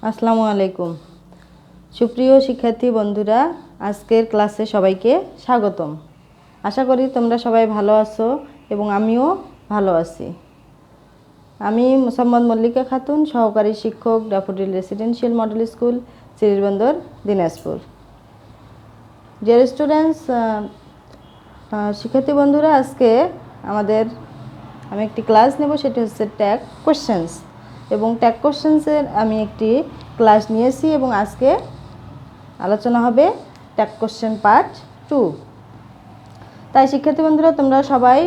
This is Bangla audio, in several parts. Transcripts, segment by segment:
আসসালামু আলাইকুম। সুপ্রিয় শিক্ষার্থী বন্ধুরা, আজকের ক্লাসে সবাইকে স্বাগতম। আশা করি তোমরা সবাই ভালো আছো এবং আমিও ভালো আছি। আমি মোসাম্মদ মল্লিকা খাতুন, সহকারী শিক্ষক, daffodil residential model school, Sribandar, Dinajpur. Dear students, শিক্ষার্থী বন্ধুরা, আজকে আমি একটি ক্লাস নেব, সেটি হচ্ছে ট্যাগ কোশ্চেন্স। এবং ট্যাগ কোশ্চেন্সের আমি একটি ক্লাস নিয়েছি এবং আজকে আলোচনা হবে ট্যাগ কোশ্চেন পার্ট 2। তাই শিক্ষার্থী বন্ধুরা, তোমরা সবাই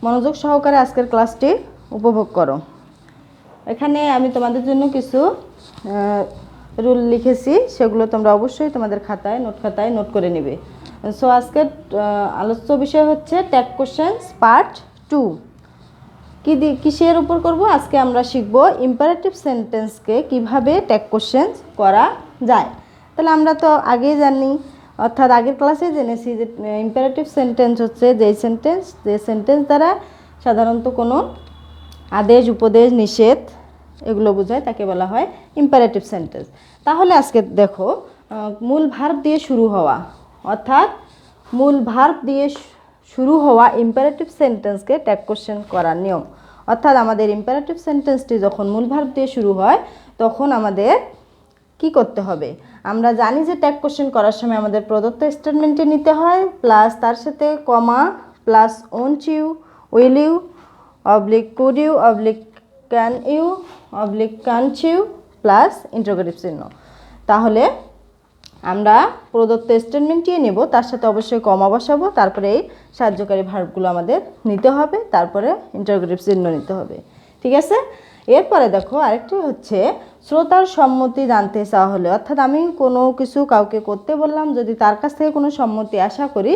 মনোযোগ সহকারে আজকের ক্লাসটি উপভোগ করো। এখানে আমি তোমাদের জন্য কিছু রুল লিখেছি, সেগুলো তোমরা অবশ্যই তোমাদের নোট খাতায় নোট করে নেবে। সো আজকের আলোচ্য বিষয় হচ্ছে ট্যাগ কোশ্চেন্স পার্ট 2। কিসের উপর করব? আজকে আমরা শিখব ইম্পারেটিভ সেন্টেন্সকে কিভাবে ট্যাগ কোশ্চেন্স করা যায়। তাহলে আমরা তো আগেই জানি, অর্থাৎ আগের ক্লাসে জেনেছি যে ইম্পারেটিভ সেন্টেন্স হচ্ছে যে সেন্টেন্স দ্বারা সাধারণত কোনো আদেশ, উপদেশ, নিষেধ এগুলো বোঝায়, তাকে বলা হয় ইম্পারেটিভ সেন্টেন্স। তাহলে আজকে দেখো, মূল ভার্ব দিয়ে শুরু হওয়া, অর্থাৎ মূল ভার্ব দিয়ে শুরু হওয়া ইম্পারেটিভ সেন্টেন্সকে ট্যাগ কোশ্চেন করার নিয়ম। অর্থাৎ আমাদের ইম্পারেটিভ সেন্টেন্সটি যখন মূল ভার্ব দিয়ে শুরু হয় তখন আমাদের কি করতে হবে? আমরা জানি যে ট্যাগ কোশ্চেন করার সময় আমাদের প্রদত্ত স্টেটমেন্টে নিতে হয়, প্লাস তার সাথে comma, plus won't you, will you, oblique could you, oblique can you, oblique can't you, plus interrogative চিহ্ন। তাহলে আমরা প্রদত্ত স্টেটমেন্টই নেব, তার সাথে অবশ্যই কমা বসাবো, তারপরে এই সাহায্যকারী ভার্বগুলো আমাদের নিতে হবে, তারপরে ইন্টারোগেটিভ চিহ্ন নিতে হবে। ঠিক আছে? এরপরে দেখো, আরেকটি হচ্ছে শ্রোতার সম্মতি জানতে চাওয়া হলে, অর্থাৎ আমি কোনো কিছু কাউকে করতে বললাম, যদি তার কাছ থেকে কোনো সম্মতি আশা করি,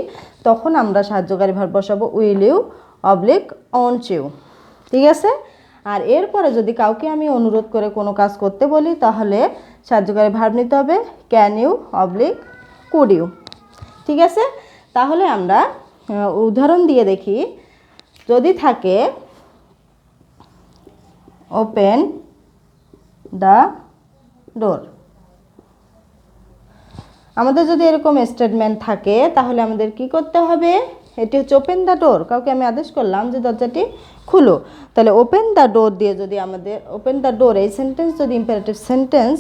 তখন আমরা সাহায্যকারী ভার্ব বসাবো will you, oblique won't you. ঠিক আছে? আর এরপরে যদি কাউকে আমি অনুরোধ করে কোনো কাজ করতে বলি, তাহলে সাহায্যকারী ভার্ব নিতে হবে can you, oblique could you. ঠিক আছে? তাহলে আমরা উদাহরণ দিয়ে দেখি। যদি থাকে ওপেন দ্য ডোর, আমাদের যদি এরকম স্টেটমেন্ট থাকে তাহলে আমাদের কি করতে হবে? এটি হচ্ছে ওপেন দ্য ডোর, কাউকে আমি আদেশ করলাম যে দরজাটি খুলো। তাহলে ওপেন দ্য ডোর দিয়ে যদি আমাদের ওপেন দ্য ডোর এই সেন্টেন্স যদি ইম্পারেটিভ সেন্টেন্স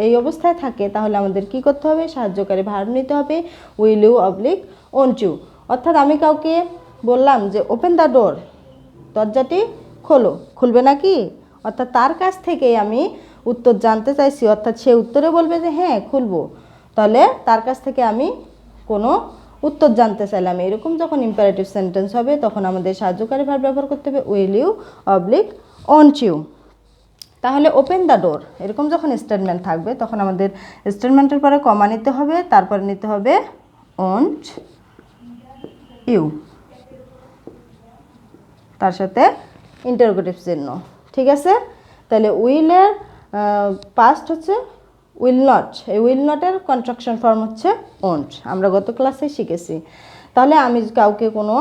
এই অবস্থায় থাকে, তাহলে আমাদের কি করতে হবে? সাহায্যকারী ভার্ব নিতে হবে will you, oblique won't you. অর্থাৎ আমি কাউকে বললাম যে ওপেন দ্য ডোর, দরজাটি খোলো, খুলবে নাকি? অর্থাৎ তার কাছ থেকেই আমি উত্তর জানতে চাইছি, অর্থাৎ সে উত্তরে বলবে যে হ্যাঁ খুলবো। তাহলে তার কাছ থেকে আমি কোনো উত্তর জানতে চাইলাম। এরকম যখন ইম্পারেটিভ সেন্টেন্স হবে তখন আমাদের সাহায্যকারী ভার্ব ব্যবহার করতে হবে will you, oblique won't you. তাহলে ওপেন দ্য ডোর এরকম যখন স্টেটমেন্ট থাকবে তখন আমাদের স্টেটমেন্টের পরে কমা নিতে হবে, তারপরে নিতে হবে ওন্ট ইউ, তার সাথে ইন্টারোগেটিভ চিহ্ন। ঠিক আছে? তাহলে উইলের পাস্ট হচ্ছে উইল নট, এই উইল নটের কন্ট্রাকশন ফর্ম হচ্ছে ওন্ট, আমরা গত ক্লাসে শিখেছি। তাহলে আমি কাউকে কোনো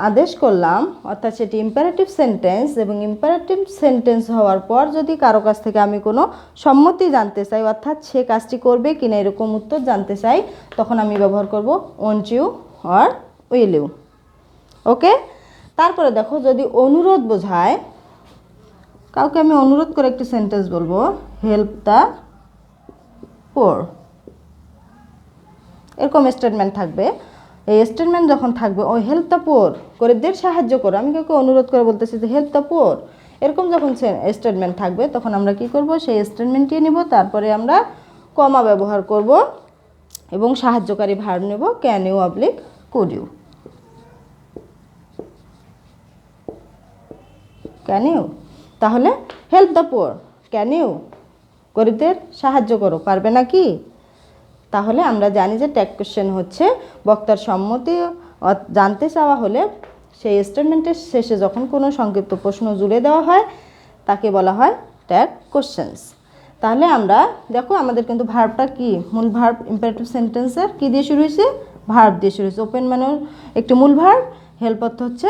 আদেশ করলাম, অর্থাৎ সেটি ইম্পারেটিভ সেন্টেন্স, এবং ইম্পারেটিভ সেন্টেন্স হওয়ার পর যদি কারো কাছ থেকে আমি কোনো সম্মতি জানতে চাই, অর্থাৎ সে কাজটি করবে কিনা এরকম উত্তর জানতে চাই, তখন আমি ব্যবহার করব won't you or will you. Okay? তারপরে দেখো, যদি অনুরোধ বোঝায়, কাউকে আমি অনুরোধ করে একটি সেন্টেন্স বলবো হেল্প দ্য পোর, এরকম স্টেটমেন্ট থাকবে। এই স্টেটমেন্ট যখন থাকবে ওই হেল্প দ্য পোর, গরিবদের সাহায্য করো, আমি কাউকে অনুরোধ করে বলতেছি যে হেল্প দ্য পোর, এরকম যখন স্টেটমেন্ট থাকবে তখন আমরা কি করব? সেই স্টেটমেন্টটি নিব, তারপরে আমরা কমা ব্যবহার করব এবং সাহায্যকারী ভার্ব নেব can you, oblique could you. Can you, তাহলে help the poor, can you, গরিবদের সাহায্য করো, পারবে নাকি? তাহলে আমরা জানি যে ট্যাগ কোশ্চেন হচ্ছে বক্তার সম্মতি জানতে চাওয়া হলে সেই স্টেটমেন্টের শেষে যখন কোনো সংক্ষিপ্ত প্রশ্ন জুড়ে দেওয়া হয় তাকে বলা হয় ট্যাগ কোশ্চেন্স। তাহলে আমরা দেখো, আমাদের কিন্তু ভার্বটা কি, মূল ভার্ব ইম্পারেটিভ সেন্টেন্সের কি দিয়ে শুরু হয়েছে? ভার্ব দিয়ে শুরু হয়েছে। ওপেন মানে একটি মূল ভার্ব, হেল্প অর্থ হচ্ছে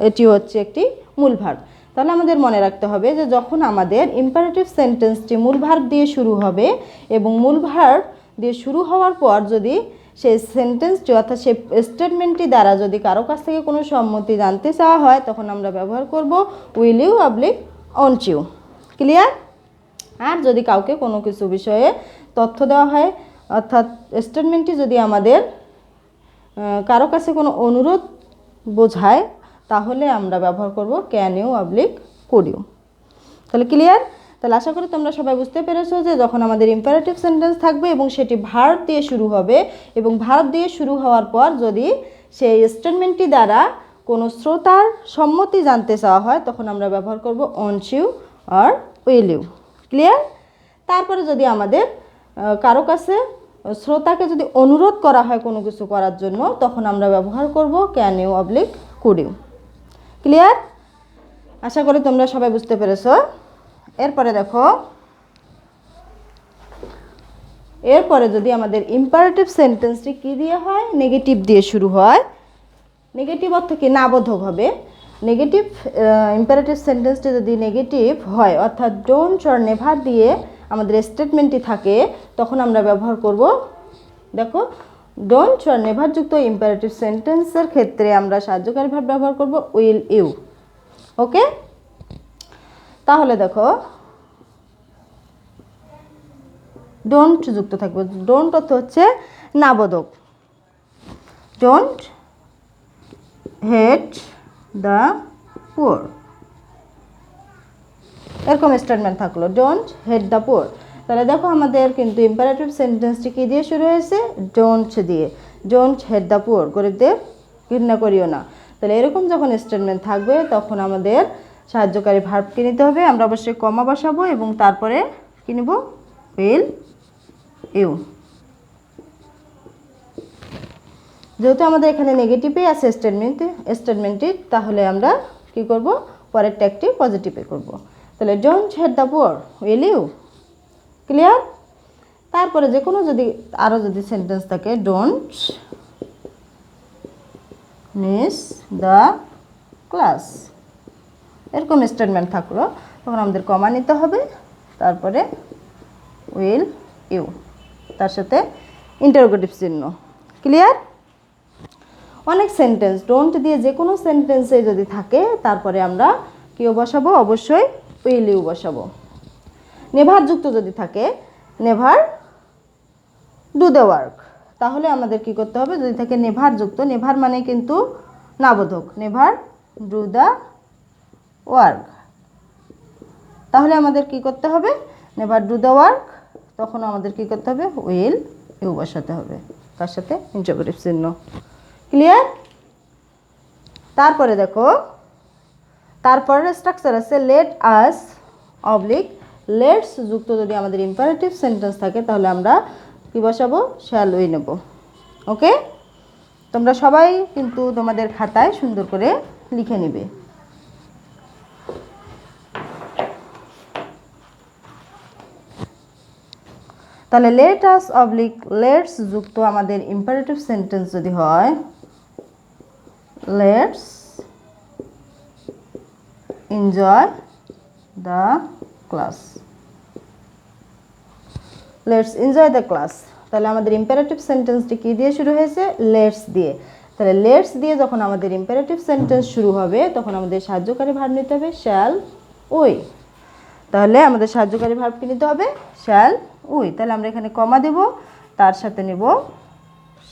এটিও হচ্ছে একটি মূল ভার্ব। তাহলে আমাদের মনে রাখতে হবে যে যখন আমাদের ইম্পারেটিভ সেন্টেন্সটি মূল ভার্ব দিয়ে শুরু হবে এবং মূল ভার্ব দিয়ে শুরু হওয়ার পর যদি সেই সেন্টেন্সটি অর্থাৎ সেই স্টেটমেন্টটি দ্বারা যদি কারো কাছ থেকে কোনো সম্মতি জানতে চাওয়া হয় তখন আমরা ব্যবহার করব will you won't you. Clear? আর যদি কাউকে কোনো কিছু বিষয়ে তথ্য দেওয়া হয় অর্থাৎ স্টেটমেন্টটি যদি আমাদের কারো কাছে কোনো অনুরোধ বোঝায় তাহলে আমরা ব্যবহার করব ক্যান ইউ কুড ইউ। তাহলে ক্লিয়ার? তাহলে আশা করি তোমরা সবাই বুঝতে পেরেছো যে যখন আমাদের ইম্পারেটিভ সেন্টেন্স থাকবে এবং সেটি ভার্ব দিয়ে শুরু হবে এবং ভার্ব দিয়ে শুরু হওয়ার পর যদি সেই স্টেটমেন্টটি দ্বারা কোনো শ্রোতার সম্মতি জানতে চাওয়া হয় তখন আমরা ব্যবহার করব ওন্ট ইউ আর উইল ইউ। ক্লিয়ার? তারপরে যদি আমাদের কারো কাছে শ্রোতাকে যদি অনুরোধ করা হয় কোনো কিছু করার জন্য তখন আমরা ব্যবহার করব can you could you. Clear? আশা করি তোমরা সবাই বুঝতে পেরেছো। এরপরে দেখো, এরপরে যদি আমাদের ইম্পারেটিভ সেন্টেন্সটি কী দিয়ে হয়? নেগেটিভ দিয়ে শুরু হয়। নেগেটিভ অর্থ কি? নাবোধক হবে। নেগেটিভ ইম্পারেটিভ সেন্টেন্সটি যদি নেগেটিভ হয় অর্থাৎ ডোন্ট অর নেভার দিয়ে আমাদের স্টেটমেন্টটি থাকে তখন আমরা ব্যবহার করব, দেখো ডোন্ট অর নেভার যুক্ত ইম্পারেটিভ সেন্টেন্সের ক্ষেত্রে আমরা সাহায্যকারী ভার্ব ব্যবহার করব উইল ইউ। ওকে? তাহলে দেখো ডোন্ট যুক্ত থাকবে। ডোন্ট অর্থ হচ্ছে নাবোধক। ডোন্ট হেট দ্য পুয়ার, এরকম স্টেটমেন্ট থাকলো ডোন্ট হেট দ্য পুয়ার। তাহলে দেখো আমাদের কিন্তু ইম্পারেটিভ সেন্টেন্সটি কী দিয়ে শুরু হয়েছে? ডোন্ট দিয়ে। ডোন্ট হেট দ্য পুয়ার, গরিবদের ঘৃণা করিও না। তাহলে এরকম যখন স্টেটমেন্ট থাকবে তখন আমাদের সাহায্যকারী ভার্ব কী নিতে হবে? আমরা অবশ্যই কমা বসাবো এবং তারপরে কী নেব? Will you. যেহেতু আমাদের এখানে নেগেটিভই আছে স্টেটমেন্টটি তাহলে আমরা কি করব? পরের ট্যাগটি পজিটিভে করব। তাহলে don't hate the poor will you. Clear? তারপরে যে কোনো যদি আরও যদি সেন্টেন্স থাকে ডোন্ট মিস দ্য ক্লাস, এরকম স্টেটমেন্ট থাকলো তখন আমাদের কমা নিতে হবে, তারপরে উইল ইউ, তার সাথে ইন্টারোগেটিভ চিহ্ন। ক্লিয়ার? অনেক সেন্টেন্স ডোন্ট দিয়ে যে কোনো সেন্টেন্সে যদি থাকে তারপরে আমরা কিও বসাবো? অবশ্যই উইল ইউ বসাবো। নেভার যুক্ত যদি থাকে নেভার ডু দ্য ওয়ার্ক, তাহলে আমাদের কি করতে হবে? যদি থাকে নেভার যুক্ত, নেভার মানে কিন্তু নাবোধক, নেভার ডু দ্য ওয়ার্ক, তাহলে আমাদের কি করতে হবে? নেভার ডু দ্য ওয়ার্ক, তখন আমাদের কি করতে হবে? উইল ইউ বসাতে হবে, তার সাথে ইন্টারোগেটিভ চিহ্ন। ক্লিয়ার? তারপরে দেখো তারপরের স্ট্রাকচার আছে লেট আস লেটস যুক্ত যদি আমাদের ইম্পারেটিভ সেন্টেন্স থাকে তাহলে আমরা কি বসাবো? শ্যাল উই নেব। ওকে? তোমরা সবাই কিন্তু তোমাদের খাতায় সুন্দর করে লিখে নিবে। তাহলে লেট আস লেটস যুক্ত আমাদের ইম্পারেটিভ সেন্টেন্স যদি হয় let's enjoy the class, let's enjoy the class, তাহলে আমাদের ইম্পারেটিভ সেন্টেন্সটি কী দিয়ে শুরু হয়েছে? লেটস দিয়ে। তাহলে লেটস দিয়ে যখন আমাদের ইম্পারেটিভ সেন্টেন্স শুরু হবে তখন আমাদের সাহায্যকারী ভার্ব নিতে হবে শ্যাল উই। তাহলে আমাদের সাহায্যকারী ভার্ব কি নিতে হবে? Shall we. তাহলে আমরা এখানে কমা দেব, তার সাথে নেব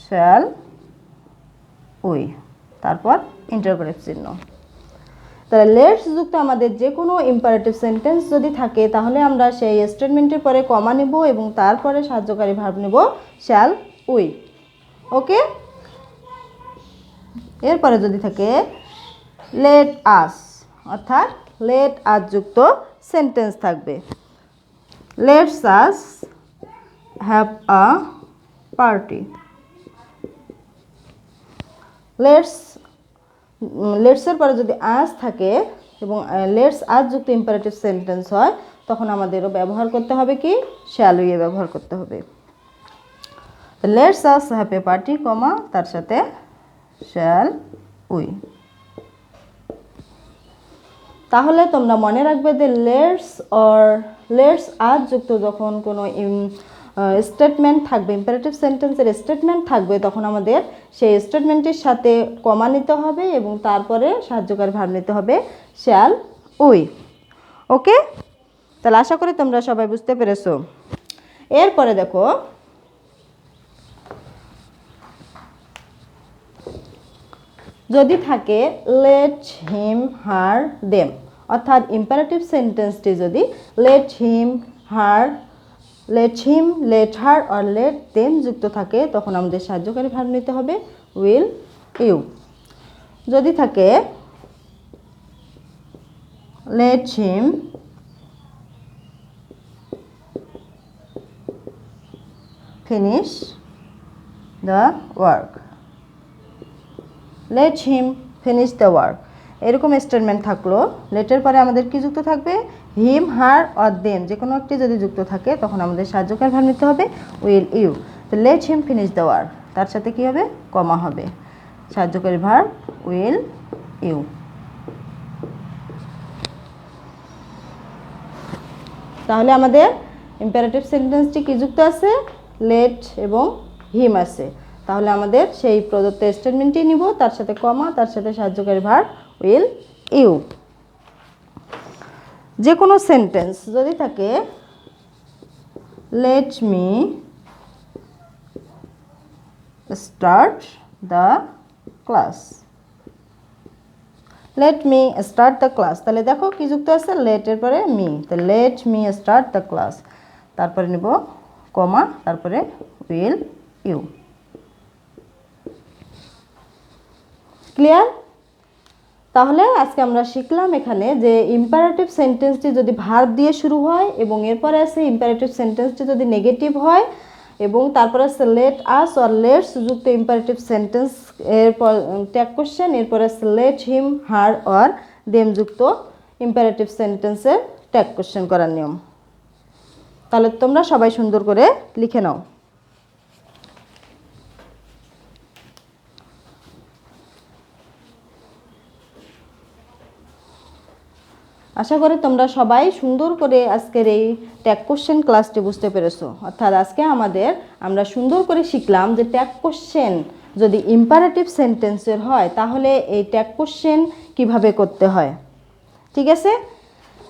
শ্যাল উই, তারপর ইন্টারোগেটিভ চিহ্ন। তাহলে লেটস যুক্ত আমাদের যে কোনো ইম্পারেটিভ সেন্টেন্স যদি থাকে তাহলে আমরা সেই স্টেটমেন্টের পরে কমা নেব এবং তারপরে সাহায্যকারী ভার্ব নেব শ্যাল উই। ওকে? এরপরে যদি থাকে লেট আস অর্থাৎ লেট আস যুক্ত সেন্টেন্স থাকবে let's us have a party. লেটসের পরে যদি আস থাকে এবং লেটস আস যুক্ত ইম্পারেটিভ সেন্টেন্স হয় তখন আমাদেরও ব্যবহার করতে হবে কি? শ্যাল উই ব্যবহার করতে হবে। Let's us have a party comma তার সাথে শ্যাল উই। তাহলে তোমরা মনে রাখবে যে লেটস আজ যুক্ত যখন কোনো স্টেটমেন্ট থাকবে, ইম্পারেটিভ সেন্টেন্সের স্টেটমেন্ট থাকবে, তখন আমাদের সেই স্টেটমেন্টের সাথে কমা নিতে হবে এবং তারপরে সাহায্যকারী ভার্ব নিতে হবে শ্যাল, উই। ওকে, তাহলে আশা করি তোমরা সবাই বুঝতে পেরেছো। এরপরে দেখো যদি থাকে লেট হিম হার দেম, অর্থাৎ ইম্পারেটিভ সেন্টেন্সটি যদি লেট হিম হার আর লেট দেম যুক্ত থাকে, তখন আমাদের সাহায্যকারী ভার্ব নিতে হবে উইল, ইউ। যদি থাকে let him finish the work, let him finish the work, এরকম স্টেটমেন্ট থাকলো। লেটের পরে আমাদের কি যুক্ত থাকবে? হিম, হার অর দেম, যে কোনো একটি যদি যুক্ত থাকে তখন আমাদের সাহায্যকারী ভার্ব নিতে হবে উইল, ইউ। তো late him finish the work, তার সাথে কি হবে? কমা হবে, সাহায্যকারী ভার্ব উইল, ইউ। তাহলে আমাদের ইম্পারেটিভ সেন্টেন্সটি কি যুক্ত আছে? লেট এবং হিম আছে। তাহলে আমাদের সেই প্রদত্ত স্টেটমেন্টটি নিব, তার সাথে কমা, তার সাথে সাহায্যকারী ভার্ব উইল, ইউ। যে কোনো সেন্টেন্স যদি থাকে let me start the class, let me start the class, তাহলে দেখো কি যুক্ত আছে? লেটের পরে মি, তো let me start the class, তারপরে নিব কমা, তারপরে উইল, ইউ। ক্লিয়ার? তাহলে আজকে আমরা শিখলাম এখানে যে ইম্পারেটিভ সেন্টেন্সটি যদি ভার্ব দিয়ে শুরু হয় এবং এরপরে আছে ইম্পারেটিভ সেন্টেন্সটি যদি নেগেটিভ হয় এবং তারপরে আছে লেট আস অর লেটস যুক্ত ইম্পারেটিভ সেন্টেন্স, এরপর ট্যাগ কোশ্চেন, এরপরে আছে let him, her or them যুক্ত ইম্পারেটিভ সেন্টেন্সের ট্যাগ কোশ্চেন করার নিয়ম। তাহলে তোমরা সবাই সুন্দর করে লিখে নাও। আশা করি তোমরা সবাই সুন্দর করে আজকের এই ট্যাগ কোশ্চেন ক্লাসটি বুঝতে পেরেছো। অর্থাৎ আজকে আমরা সুন্দর করে শিখলাম যে ট্যাগ কোশ্চেন যদি ইম্পারেটিভ সেন্টেন্সের হয় তাহলে এই ট্যাগ কোশ্চেন কিভাবে করতে হয়। ঠিক আছে?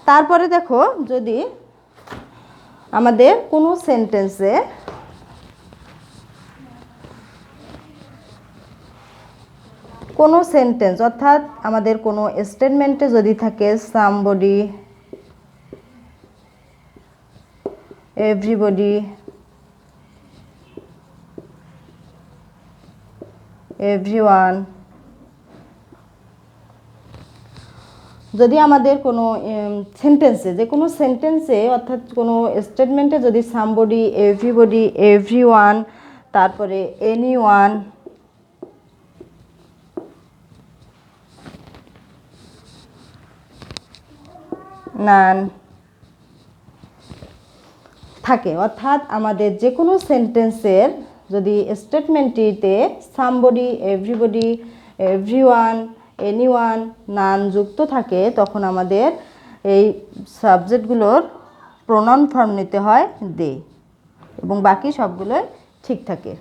তারপরে দেখো যদি আমাদের কোনো সেন্টেন্সে কোনো সেন্টেন্স অর্থাৎ আমাদের কোনো স্টেটমেন্টে যদি থাকে সামবডি, এভরিবডি, এভরিওয়ান, যদি আমাদের কোনো সেন্টেন্সে যে কোনো সেন্টেন্সে অর্থাৎ কোনো স্টেটমেন্টে যদি সামবডি, এভরিবডি, এভরিওয়ান, তারপরে এনিওয়ান, নান থাকে, অর্থাৎ আমাদের যে কোনো সেন্টেন্সের যদি স্টেটমেন্টটিতে সামবডি, এভরিবডি, এভরিওয়ান, এনিওয়ান, নান যুক্ত থাকে, তখন আমাদের এই সাবজেক্টগুলোর প্রোনাউন ফর্ম নিতে হয় দে, এবং বাকি সবগুলোই ঠিক থাকে।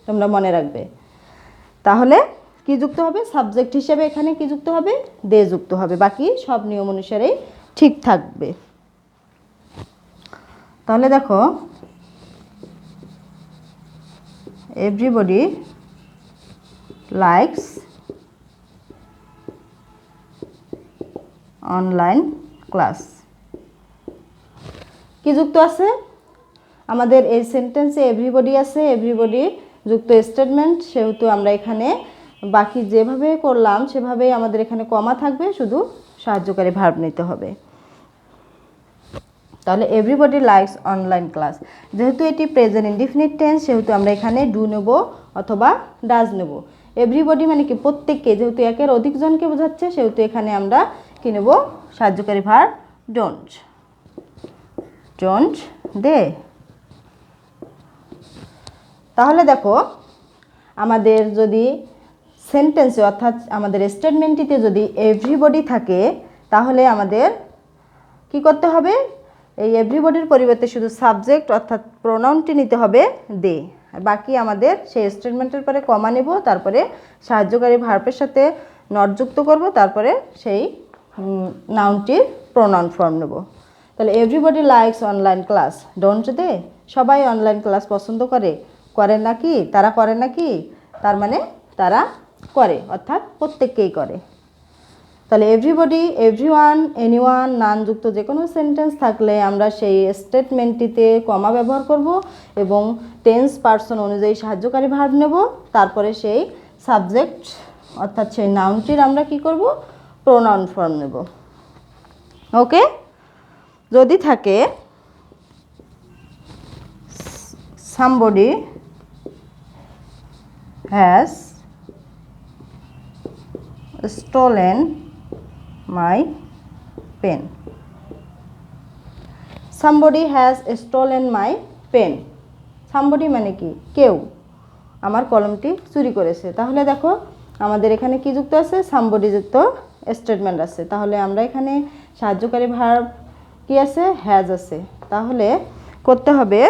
তোমরা মনে রাখবে। তাহলে কি যুক্ত হবে? সাবজেক্ট হিসেবে এখানে কি যুক্ত হবে? দে যুক্ত হবে, বাকি সব নিয়ম অনুসারেই ঠিক থাকবে। তাহলে দেখো এভরিবডি লাইকস অনলাইন ক্লাস, কি যুক্ত আছে? আমাদের এই সেন্টেন্সে এভরিবডি আছে, এভরিবডি যুক্ত স্টেটমেন্ট, সেহেতু আমরা এখানে বাকি যেভাবে করলাম সেভাবেই আমাদের এখানে কমা থাকবে, শুধু সাহায্যকারী ভার্ব নিতে হবে। তাহলে এভরিবডি লাইকস অনলাইন ক্লাস, যেহেতু এটি প্রেজেন্ট ইনডিফিনিট টেন্স সেহেতু আমরা এখানে ডু নেব অথবা ডাজ নেব। এভরিবডি মানে কি? প্রত্যেককে, যেহেতু একের অধিক জনকে বোঝাচ্ছে সেহেতু এখানে আমরা কি নেব? সাহায্যকারী ভার্ব ডোন্ট, ডোন্ট দে। তাহলে দেখো আমাদের যদি সেন্টেন্সে অর্থাৎ আমাদের স্টেটমেন্টটিতে যদি এভরিবডি থাকে তাহলে আমাদের কি করতে হবে, এই এভরিবডির পরিবর্তে শুধু সাবজেক্ট অর্থাৎ প্রোনাউনটি নিতে হবে দে। বাকি আমাদের সেই স্টেটমেন্টের পরে কমা নেব, তারপরে সাহায্যকারী ভার্বের সাথে নট যুক্ত করব, তারপরে সেই নাউনটির প্রোনাউন ফর্ম নেব। তাহলে everybody likes online class, don't they? সবাই অনলাইন ক্লাস পছন্দ করেন নাকি? তারা করেন নাকি? তার মানে তারা করে, অর্থাৎ প্রত্যেককেই করে। তাহলে এভরিবডি, এভরিওয়ান, এনিওয়ান, নান যুক্ত যে কোনো সেন্টেন্স থাকলে আমরা সেই স্টেটমেন্টটিতে কমা ব্যবহার করব এবং টেন্স পার্সন অনুযায়ী সাহায্যকারী ভার্ব নেব, তারপরে সেই সাবজেক্ট অর্থাৎ সেই নাউনটির আমরা কি করব, প্রোনাউন ফর্ম নেব। ওকে? যদি থাকে somebody has stolen my pen. Somebody has stolen my pen. Somebody মানে কি? কেউ আমার কলমটি চুরি করেছে। তাহলে দেখো আমাদের এখানে কি যুক্ত আছে, somebody যুক্ত স্টেটমেন্ট আছে। তাহলে আমরা এখানে সাহায্যকারী ভার্ব কি আছে, হ্যাজ আছে। তাহলে করতে হবে,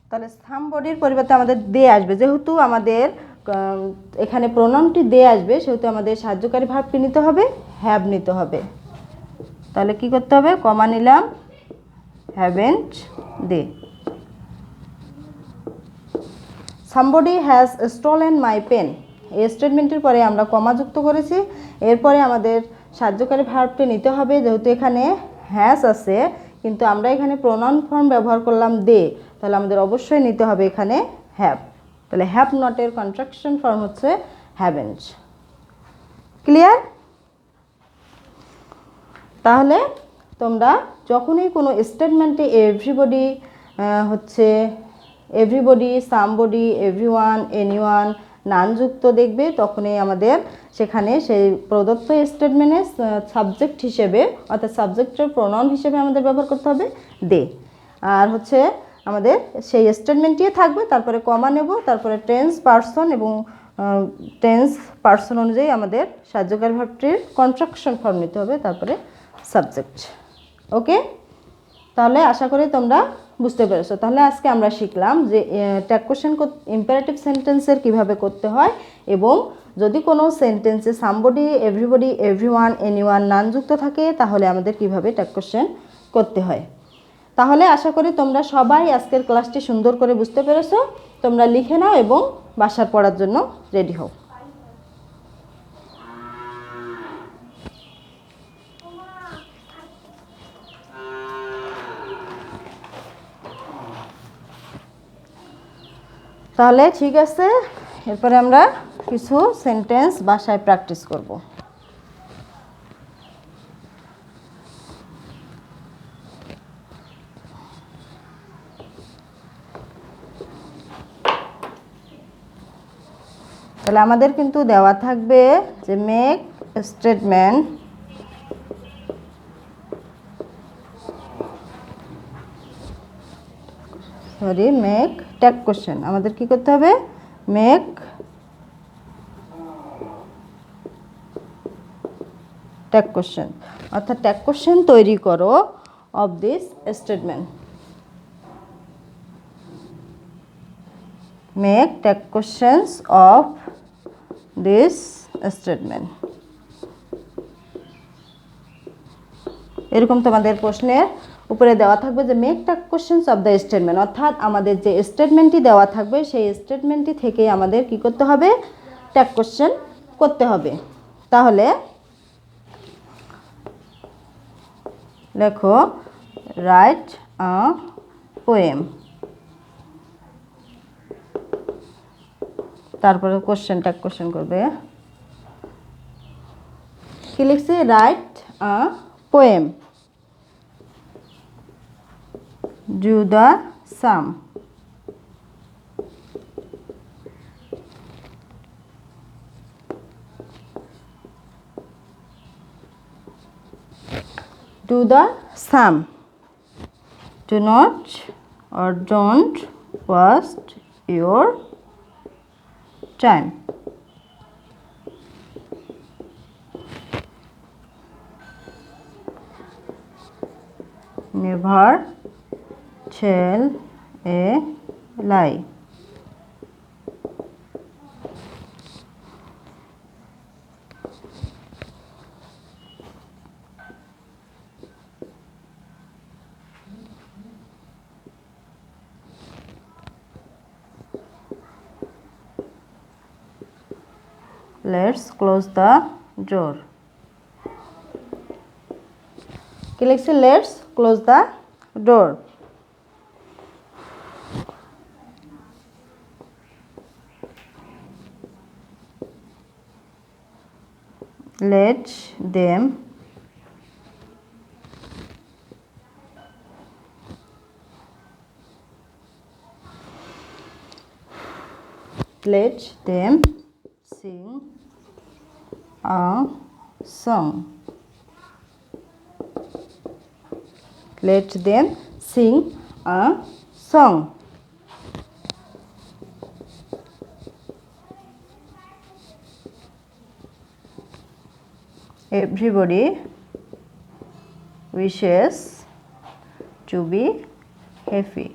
তাহলে somebodyর পরিবর্তে আমাদের দে আসবে। যেহেতু আমাদের এখানে প্রোনাউনটি দে আসবে, সেহেতু আমাদের সাহায্যকারী ভার্বটি নিতে হবে, হ্যাভ নিতে হবে। তাহলে কি করতে হবে, কমা নিলাম, haven't they. somebody has stolen my pen, এই স্টেটমেন্টের পরে আমরা কমা যুক্ত করেছি। এরপরে আমাদের সাহায্যকারী ভার্বটি নিতে হবে, যেহেতু এখানে হ্যাজ আছে কিন্তু আমরা এখানে প্রোনাউন ফর্ম ব্যবহার করলাম দে, তাহলে আমাদের অবশ্যই নিতে হবে এখানে হ্যাভ। তাহলে হ্যাভ নটের কন্ট্রাকশন ফর্ম হচ্ছে হ্যাভেন্ট। ক্লিয়ার? তাহলে তোমরা যখনই কোনো স্টেটমেন্টে এভরিবডি হচ্ছে এভরিবডি, সামবডি, এভরিওয়ান, এনিওয়ান, নান যুক্ত দেখবে, তখনই আমাদের সেখানে সেই প্রদত্ত স্টেটমেন্টে সাবজেক্ট হিসেবে অর্থাৎ সাবজেক্টের প্রোনাউন হিসেবে আমাদের ব্যবহার করতে হবে দে। আর হচ্ছে আমাদের সেই স্টেটমেন্টই থাকবে, তারপরে কমা নেব, তারপরে টেন্স পার্সন এবং টেন্স পার্সন অনুযায়ী আমাদের সাহায্যকারী ভার্বটির কন্ট্রাকশন ফর্ম নিতে হবে, তারপরে সাবজেক্ট। ওকে? তাহলে আশা করি তোমরা বুঝতে পেরেছো। তাহলে আজকে আমরা শিখলাম যে ট্যাগ কোশ্চেন ইম্পারেটিভ সেন্টেন্সের কিভাবে করতে হয়, এবং যদি কোনো সেন্টেন্সে সামবডি, এভরিবডি, এভরিওয়ান, এনিওয়ান, নান যুক্ত থাকে তাহলে আমাদের কিভাবে ট্যাগ কোশ্চেন করতে হয়। তাহলে আশা করি তোমরা সবাই আজকের ক্লাসটি সুন্দর করে বুঝতে পেরেছো। তোমরা লিখে নাও এবং বাসার পড়ার জন্য রেডি হও। তাহলে ঠিক আছে, এরপরে আমরা কিছু সেন্টেন্স বাসায় প্র্যাকটিস করব। তাহলে আমাদের কিন্তু দেওয়া থাকবে যে make statement make tag question. আমাদের কি করতে হবে, মেক ট্যাগ কোশ্চেন, অর্থাৎ ট্যাগ কোশ্চেন তৈরি করো of this statement. Make tag questions of this statement. এরকম তোমাদের প্রশ্নের উপরে দেওয়া থাকবে যে make tag questions of the statement, অর্থাৎ আমাদের যে স্টেটমেন্টটি দেওয়া থাকবে সেই স্টেটমেন্টটি থেকে আমাদের কি করতে হবে, ট্যাগ কোশ্চেন করতে হবে। তাহলে লেখো, রাইট আ পোয়েম, তারপরে কোশ্চেন, ট্যাগ কোশ্চেন করবে। কি লিখছি, right a poem, do the sum, do the sum, do not or don't waste your time. never tell a lie. Let's close the door. কি লিখছি? Let's close the door. Let them sing a song. Let them sing a song. Everybody wishes to be happy.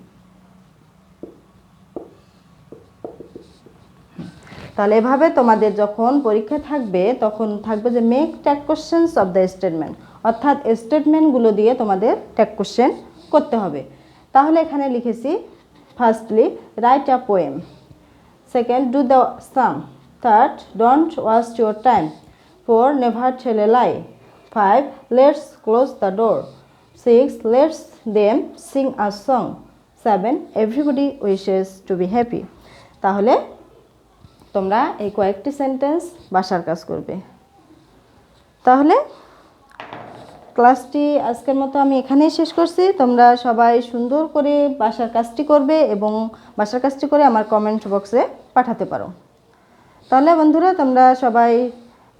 তাহলে এভাবে তোমাদের যখন পরীক্ষা থাকবে তখন থাকবে যে make tag questions of the statement, অর্থাৎ স্টেটমেন্টগুলো দিয়ে তোমাদের ট্যাগ কোশ্চেন করতে হবে। তাহলে এখানে লিখেছি firstly write a poem, second do the sum, third don't waste your time, four never tell a lie, five let's close the door, six lets them sing a song, seven everybody wishes to be happy. তাহলে তোমরা এই কয়েকটি সেন্টেন্স বাসার কাজ করবে। তাহলে ক্লাসটি আজকের মতো আমি এখানেই শেষ করছি। তোমরা সবাই সুন্দর করে বাসার কাজটি করবে এবং বাসার কাজটি করে আমার কমেন্ট বক্সে পাঠাতে পারো। তাহলে বন্ধুরা তোমরা সবাই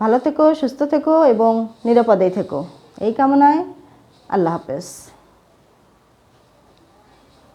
ভালো থেকো, সুস্থ থেকো এবং নিরাপদেই থেকো, এই কামনায় আল্লাহ হাফেজ।